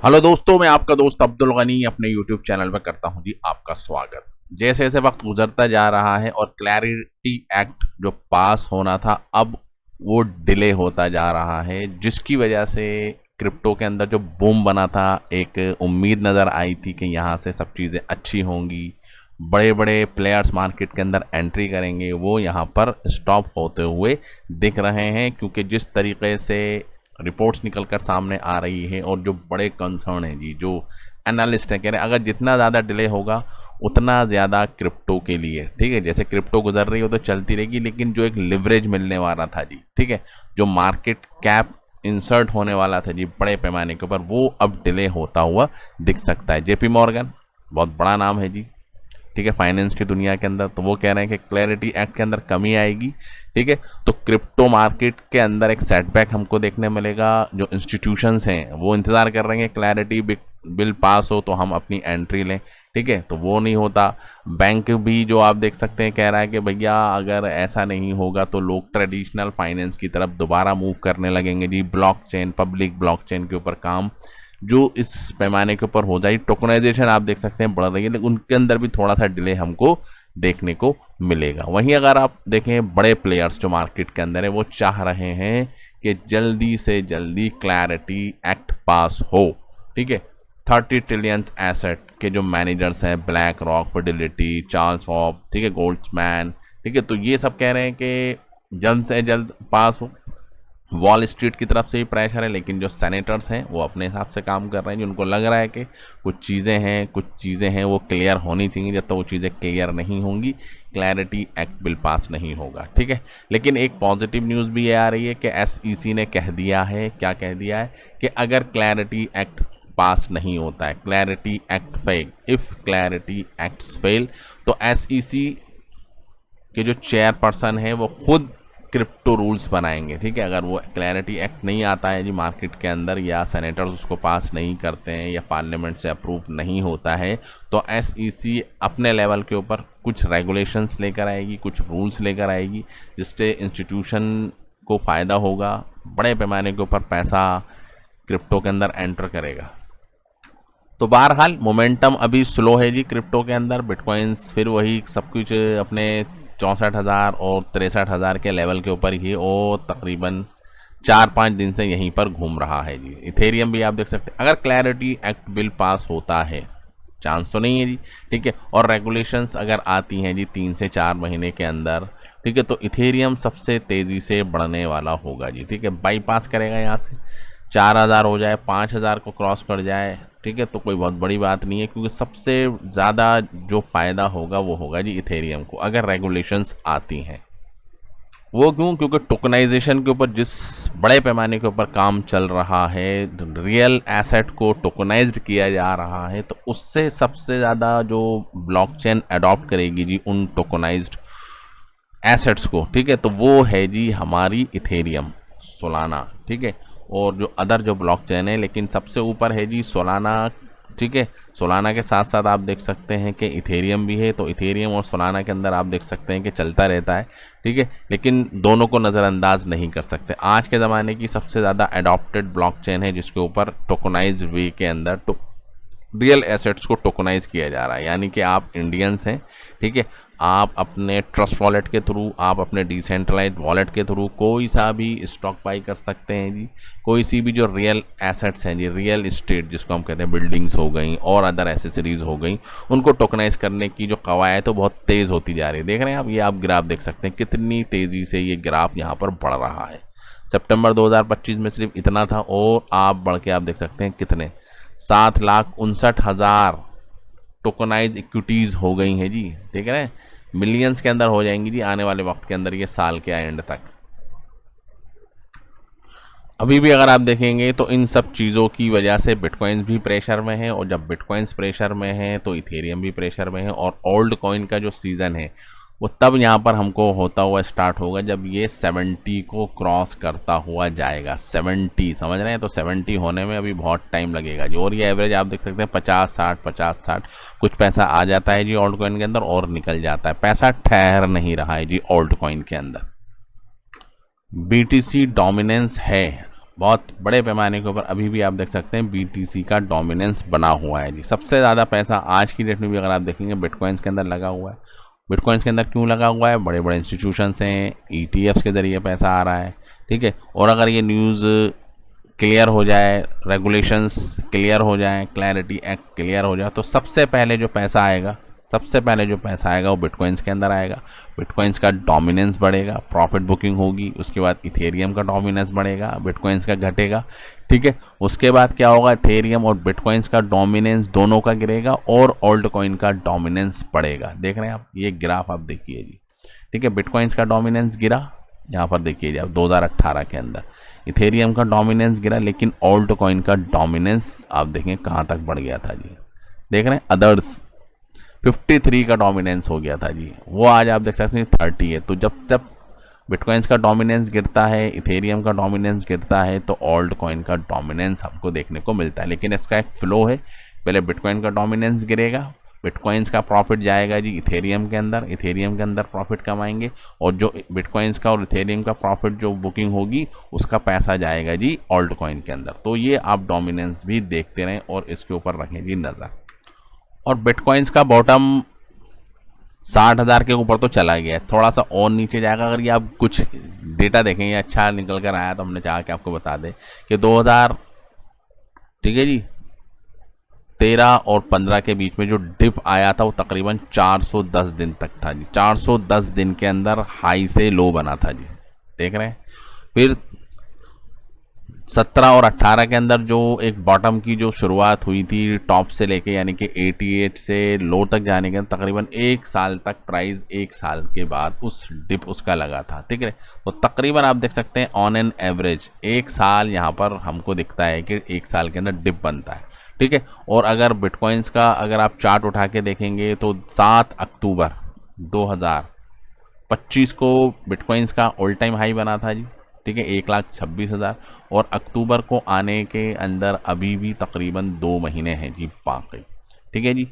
Hello दोस्तों, मैं आपका दोस्त अब्दुल गनी अपने यूट्यूब चैनल में करता हूं जी आपका स्वागत। जैसे जैसे वक्त गुजरता जा रहा है और क्लैरिटी एक्ट जो पास होना था अब वो डिले होता जा रहा है, जिसकी वजह से क्रिप्टो के अंदर जो बूम बना था, एक उम्मीद नज़र आई थी कि यहाँ से सब चीज़ें अच्छी होंगी, बड़े बड़े प्लेयर्स मार्केट के अंदर एंट्री करेंगे, वो यहाँ पर स्टॉप होते हुए दिख रहे हैं। क्योंकि जिस तरीके से रिपोर्ट्स निकल कर सामने आ रही है और जो बड़े कंसर्न है जी, जो एनालिस्ट हैं कह रहे हैं अगर जितना ज़्यादा डिले होगा उतना ज़्यादा क्रिप्टो के लिए, ठीक है, जैसे क्रिप्टो गुजर रही हो तो चलती रहेगी, लेकिन जो एक लिवरेज मिलने वाला था जी, ठीक है, जो मार्केट कैप इंसर्ट होने वाला था जी बड़े पैमाने के ऊपर, वो अब डिले होता हुआ दिख सकता है। जेपी मॉर्गन बहुत बड़ा नाम है जी, ठीक है, फाइनेंस की दुनिया के अंदर, तो वो कह रहे हैं कि क्लैरिटी एक्ट के अंदर कमी आएगी, ठीक है, तो क्रिप्टो मार्केट के अंदर एक सेटबैक हमको देखने मिलेगा। जो इंस्टीट्यूशंस हैं वो इंतज़ार कर रहे हैं क्लैरिटी बिल पास हो तो हम अपनी एंट्री लें, ठीक है, तो वो नहीं होता। बैंक भी जो आप देख सकते हैं कह रहा है कि भैया अगर ऐसा नहीं होगा तो लोग ट्रेडिशनल फाइनेंस की तरफ दोबारा मूव करने लगेंगे जी, ब्लॉकचेन, पब्लिक ब्लॉकचेन के ऊपर काम जो इस पैमाने के ऊपर हो जाए। टोकनाइजेशन आप देख सकते हैं बढ़ रही है, लेकिन उनके अंदर भी थोड़ा सा डिले हमको देखने को मिलेगा। वहीं अगर आप देखें बड़े प्लेयर्स जो मार्केट के अंदर है वो चाह रहे हैं कि जल्दी से जल्दी क्लैरिटी एक्ट पास हो, ठीक है। 30 ट्रिलियंस एसेट के जो मैनेजर्स हैं, black rock, Fidelity, Charles Shabab, ठीक है, गोल्ड्समैन, ठीक है, तो ये सब कह रहे हैं कि जल्द से जल्द पास हो। वॉल स्ट्रीट की तरफ से भी प्रेशर है, लेकिन जो सेनेटर्स हैं वो अपने हिसाब से काम कर रहे हैं, जो उनको लग रहा है कि कुछ चीज़ें हैं वो क्लियर होनी चाहिए। जब तक वो चीज़ें क्लियर नहीं होंगी क्लैरिटी एक्ट बिल पास नहीं होगा, ठीक है। लेकिन एक पॉजिटिव न्यूज़ भी ये आ रही है कि एसईसी ने कह दिया है, क्या कह दिया है, कि अगर क्लैरिटी एक्ट पास नहीं होता है, clarity act fail, if clarity act fail, तो एसईसी के जो चेयरपर्सन है वो खुद क्रिप्टो रूल्स बनाएंगे, ठीक है। अगर वो क्लैरिटी एक्ट नहीं आता है जी मार्केट के अंदर, या सेनेटर्स उसको पास नहीं करते हैं, या पार्लियामेंट से अप्रूव नहीं होता है, तो एसईसी अपने लेवल के ऊपर कुछ रेगुलेशंस लेकर आएगी, कुछ रूल्स लेकर आएगी, जिससे इंस्टीट्यूशन को फ़ायदा होगा, बड़े पैमाने के ऊपर पैसा क्रिप्टो के अंदर एंटर करेगा। तो बहरहाल मोमेंटम अभी स्लो है जी क्रिप्टो के अंदर। बिटकॉइंस फिर वही सब कुछ अपने 64,000 और 63,000 के लेवल के ऊपर ही, और तकरीबन 4-5 दिन से यहीं पर घूम रहा है जी। इथेरियम भी आप देख सकते हैं, अगर क्लैरिटी एक्ट बिल पास होता है, चांस तो नहीं है जी, ठीक है, और रेगुलेशंस अगर आती हैं जी 3 से 4 महीने के अंदर, ठीक है, तो इथेरियम सबसे तेज़ी से बढ़ने वाला होगा जी, ठीक है। बाईपास करेगा यहाँ से, 4,000 हो जाए, 5,000 को क्रॉस कर जाए, ठीक है, तो कोई बहुत बड़ी बात नहीं है, क्योंकि सबसे ज़्यादा जो फ़ायदा होगा वो होगा जी इथेरियम को, अगर रेगुलेशंस आती हैं। वो क्यों? क्योंकि टोकनाइजेशन के ऊपर जिस बड़े पैमाने के ऊपर काम चल रहा है, रियल एसेट को टोकनाइज्ड किया जा रहा है, तो उससे सबसे ज़्यादा जो ब्लॉकचेन अडॉप्ट करेगी जी उन टोकनाइज्ड एसेट्स को, ठीक है, तो वो है जी हमारी इथेरियम, सोलाना, ठीक है, और जो अदर जो ब्लॉकचेन है, लेकिन सबसे ऊपर है जी सोलाना, ठीक है। सोलाना के साथ साथ आप देख सकते हैं कि इथेरियम भी है, तो इथेरियम और सोलाना के अंदर आप देख सकते हैं कि चलता रहता है, ठीक है, लेकिन दोनों को नज़रअंदाज नहीं कर सकते। आज के ज़माने की सबसे ज़्यादा अडॉप्टेड ब्लॉकचेन है, जिसके ऊपर टोकनाइज वे के अंदर रियल एसेट्स को टोकनाइज किया जा रहा है, यानी कि आप इंडियंस हैं, ठीक है, आप अपने ट्रस्ट वॉलेट के थ्रू, आप अपने डिसेंट्रलाइज्ड वॉलेट के थ्रू कोई सा भी स्टॉक बाई कर सकते हैं जी। कोई सी भी जो रियल एसेट्स हैं जी, रियल इस्टेट जिसको हम कहते हैं, बिल्डिंग्स हो गई और अदर एसेसरीज हो गई, उनको टोकनाइज करने की जो कवायद है बहुत तेज़ होती जा रही है। देख रहे हैं आप, ये आप ग्राफ देख सकते हैं कितनी तेज़ी से ये ग्राफ यहाँ पर बढ़ रहा है। सितंबर 2025 में सिर्फ इतना था, और आप बढ़ के आप देख सकते हैं कितने 7,59,000 टोकनाइज इक्विटीज़ हो गई हैं जी, देख रहे हैं, मिलियंस के अंदर हो जाएंगी जी आने वाले वक्त के अंदर, ये साल के एंड तक। अभी भी अगर आप देखेंगे तो इन सब चीज़ों की वजह से बिटकॉइंस भी प्रेशर में है, और जब बिटकॉइंस प्रेशर में है तो इथेरियम भी प्रेशर में है, और ओल्ड कॉइन का जो सीज़न है वो तब यहाँ पर हमको होता हुआ स्टार्ट होगा जब ये 70 को क्रॉस करता हुआ जाएगा। 70 समझ रहे हैं, तो 70 होने में अभी बहुत टाइम लगेगा जी। और ये एवरेज आप देख सकते हैं 50-60, 50-60, कुछ पैसा आ जाता है जी ओल्ड कॉइन के अंदर और निकल जाता है, पैसा ठहर नहीं रहा है जी ओल्ड कॉइन के अंदर। बीटीसी डोमिनेंस है बहुत बड़े पैमाने के ऊपर अभी भी आप देख सकते हैं BTC का डोमिनेंस बना हुआ है जी। सबसे ज़्यादा पैसा आज की डेट में भी अगर आप देखेंगे बिटकॉइंस के अंदर लगा हुआ है। बिटकॉइंस के अंदर क्यों लगा हुआ है? बड़े बड़े इंस्टीट्यूशंस हैं, ETFs के ज़रिए पैसा आ रहा है, ठीक है। और अगर ये न्यूज़ क्लियर हो जाए, रेगुलेशंस क्लियर हो जाए, क्लैरिटी एक्ट क्लियर हो जाए, तो सबसे पहले जो पैसा आएगा, सबसे पहले जो पैसा आएगा वो बिटकॉइंस के अंदर आएगा। बिटकॉइंस का डोमिनेंस बढ़ेगा, प्रॉफिट बुकिंग होगी, उसके बाद इथेरियम का डोमिनेंस बढ़ेगा, बिटकॉइंस का घटेगा, ठीक है। उसके बाद क्या होगा? इथेरियम और बिटकॉइंस का डोमिनेंस दोनों का गिरेगा और ऑल्ट कॉइन का डोमिनेंस बढ़ेगा। देख रहे हैं आप, ये ग्राफ आप देखिए जी, ठीक है। बिटकॉइंस का डोमिनेंस गिरा, यहाँ पर देखिए जी आप 2018 के अंदर। इथेरियम का डोमिनेंस गिरा, लेकिन ऑल्ट कॉइन का डोमिनेंस आप देखें कहाँ तक बढ़ गया था जी। देख रहे हैं, अदर्स 53 का डोमिनेंस हो गया था जी, वो आज आप देख सकते हैं 30 है। तो जब तक बिटकॉइंस का डोमिनेंस गिरता है, इथेरियम का डोमिनेंस गिरता है, तो ऑल्ट कॉइन का डोमिनेंस हमको देखने को मिलता है। लेकिन इसका एक फ्लो है, पहले बिटकॉइन का डोमिनेंस गिरेगा, बिटकॉइंस का प्रॉफिट जाएगा जी इथेरियम के अंदर, इथेरियम के अंदर प्रॉफिट कमाएंगे, और जो बिटकॉइंस का और इथेरियम का प्रॉफिट जो बुकिंग होगी उसका पैसा जाएगा जी ऑल्ट कॉइन के अंदर। तो ये आप डोमिनेंस भी देखते रहें और इसके ऊपर रखें जी नज़र। और बिटकॉइंस का बॉटम 60,000 के ऊपर तो चला गया है, थोड़ा सा और नीचे जाएगा। अगर ये आप कुछ डेटा देखें, ये अच्छा निकल कर आया, तो हमने चाहा कि आपको बता दें कि 2000, ठीक है जी, 13 और 15 के बीच में जो डिप आया था वो तकरीबन 410 दिन तक था जी। 410 दिन के अंदर हाई से लो बना था जी, देख रहे हैं। फिर 17 और 18 के अंदर जो एक बॉटम की जो शुरुआत हुई थी टॉप से लेके, यानी कि 88 से लो तक जाने के तकरीबन 1 साल तक प्राइस, 1 साल के बाद उस डिप उसका लगा था, ठीक है। तो तकरीबन आप देख सकते हैं ऑन एन एवरेज 1 साल यहाँ पर हमको दिखता है कि 1 साल के अंदर डिप बनता है, ठीक है। और अगर बिटकॉइंस का अगर आप चार्ट उठा के देखेंगे तो 7 अक्टूबर 2025 को बिटकॉइंस का ऑल टाइम हाई बना था जी, ठीक है, 1,26,000। और अक्टूबर को आने के अंदर अभी भी तकरीबन 2 महीने हैं जी बाकी, ठीक है जी।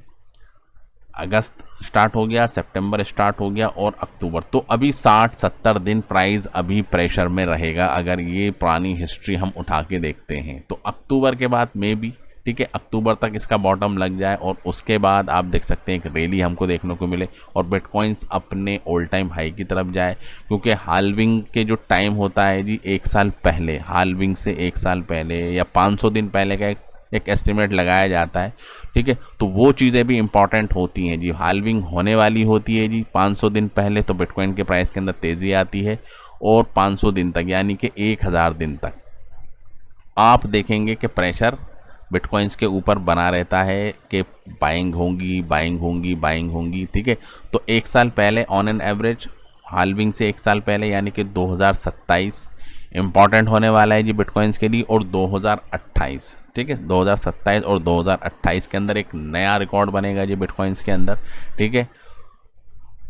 अगस्त स्टार्ट हो गया, सितंबर स्टार्ट हो गया और अक्टूबर, तो अभी 60-70 दिन प्राइस अभी प्रेशर में रहेगा अगर ये पुरानी हिस्ट्री हम उठा के देखते हैं। तो अक्टूबर के बाद मे बी, ठीक है, अक्टूबर तक इसका बॉटम लग जाए और उसके बाद आप देख सकते हैं एक रैली हमको देखने को मिले और बिटकॉइंस अपने ऑल टाइम हाई की तरफ जाए। क्योंकि हाल्विंग के जो टाइम होता है जी 1 साल पहले, हाल्विंग से 1 साल पहले या 500 दिन पहले का एक एस्टिमेट लगाया जाता है, ठीक है। तो वो चीज़ें भी इंपॉर्टेंट होती हैं जी। हाल्विंग होने वाली होती है जी 500 दिन पहले, तो बिटकॉइन के प्राइस के अंदर तेज़ी आती है। और 500 दिन तक यानी कि 1000 दिन तक आप देखेंगे कि प्रेशर बिटकॉइंस के ऊपर बना रहता है कि बाइंग होंगी, बाइंग होंगी, बाइंग होंगी, ठीक है। तो 1 साल पहले ऑन एन एवरेज, हाल्विंग से 1 साल पहले यानी कि 2027 इम्पॉर्टेंट होने वाला है जी बिटकॉइंस के लिए, और 2028, ठीक है, 2027 और 2028 के अंदर एक नया रिकॉर्ड बनेगा जी बिटकॉइंस के अंदर, ठीक है।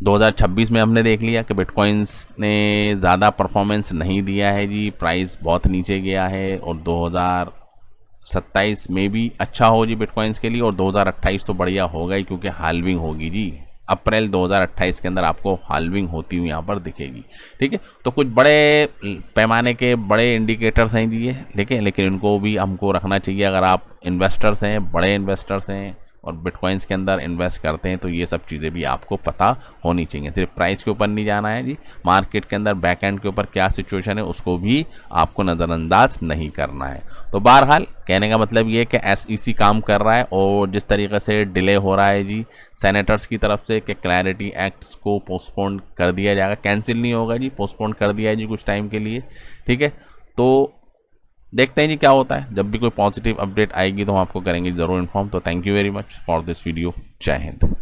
2026 में हमने देख लिया कि बिटकॉइंस ने ज़्यादा परफॉर्मेंस नहीं दिया है जी, प्राइस बहुत नीचे गया है। और 2027 में भी अच्छा हो जी बिटकॉइंस के लिए, और 2028 तो बढ़िया होगा ही क्योंकि हाल्विंग होगी जी। अप्रैल 2028 के अंदर आपको हाल्विंग होती हुई यहाँ पर दिखेगी, ठीक है। तो कुछ बड़े पैमाने के बड़े इंडिकेटर्स हैं जी ये, लेकिन इनको भी हमको रखना चाहिए। अगर आप इन्वेस्टर्स हैं, बड़े इन्वेस्टर्स हैं और बिटकॉइंस के अंदर इन्वेस्ट करते हैं, तो ये सब चीज़ें भी आपको पता होनी चाहिए। सिर्फ प्राइस के ऊपर नहीं जाना है जी, मार्केट के अंदर बैक एंड के ऊपर क्या सिचुएशन है उसको भी आपको नज़रअंदाज नहीं करना है। तो बहरहाल कहने का मतलब ये कि SEC काम कर रहा है, और जिस तरीके से डिले हो रहा है जी सेनेटर्स की तरफ से कि क्लैरिटी एक्ट्स को पोस्टपोन कर दिया जाएगा, कैंसिल नहीं होगा जी, पोस्टपोन कर दिया है जी कुछ टाइम के लिए, ठीक है। तो देखते हैं जी क्या होता है। जब भी कोई पॉजिटिव अपडेट आएगी तो हम आपको करेंगे ज़रूर इन्फॉर्म। तो thank you very much for this video. जय हिंद।